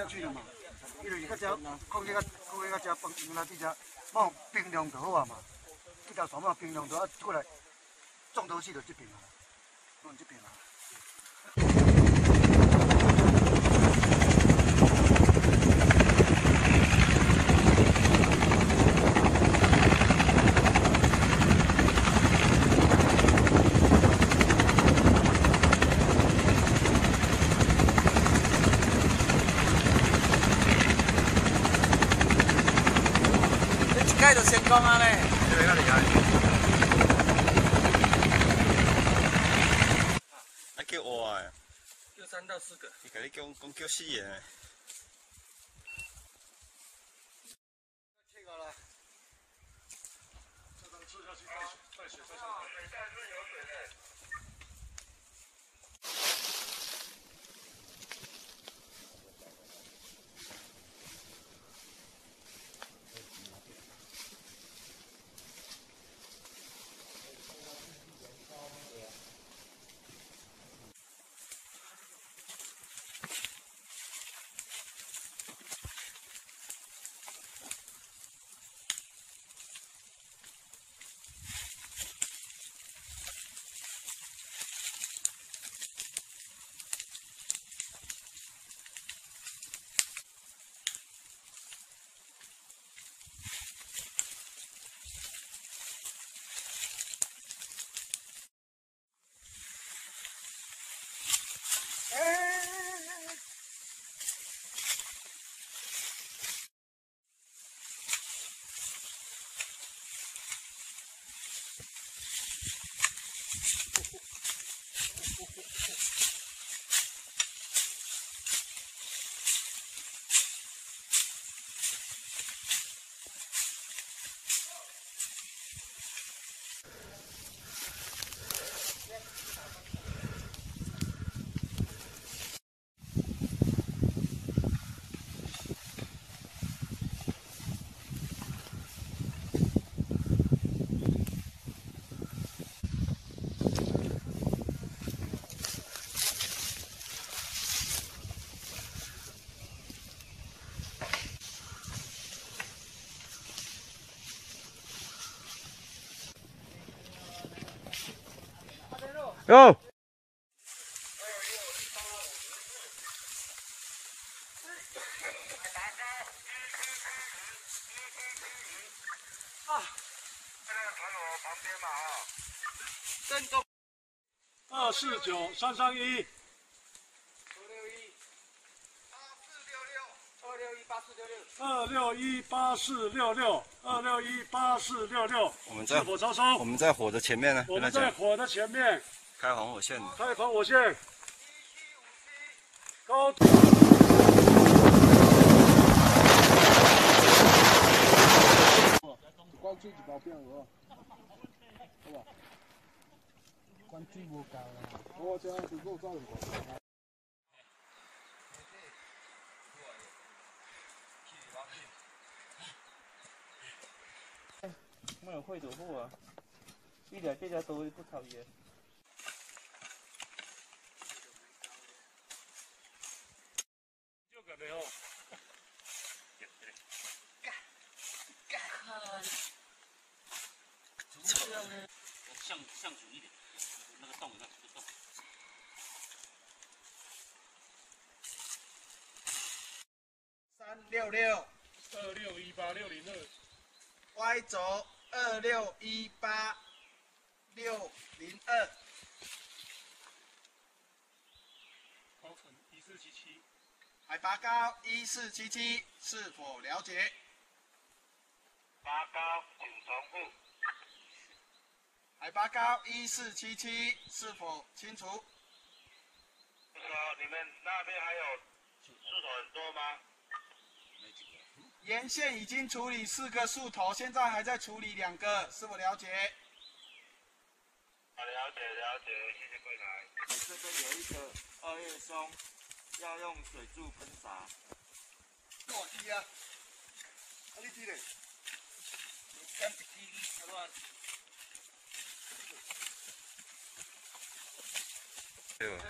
去了嘛。伊就是较遮空气较遮放冰啦，伫遮冒冰凉就好啊嘛。一条船冒冰凉就过来，撞头死就这边啊，往这边啊。 这就成功啊嘞！这个厉害。啊叫活诶，就3到4个。伊甲你讲叫死诶。切好了，这张吃下去再写再上来。水下是有水的。 哟。郑重。249-331。 2618466，2618466，2618466，是否超收？我们在火的前面呢。我们在火的前面。开防火线。开防火线。高。关水一包饼好，好吧？关水无够啦。我这是够早用过。 没有会走货啊，一点这家都不讨厌。就个没有。向主一点，那个洞那个洞。366，2618602。Y 轴2618602。高层1477。海拔高1477，是否了解？拔高，请重复。海拔高1477，是否清楚？这个你们那边还有树头很多吗？沿线已经处理4个树头，现在还在处理2个，是否了解？了解了解，谢谢柜台。这边有一个2叶松，要用水柱喷洒。我滴啊！你滴嘞？先滴滴，乱。对吧？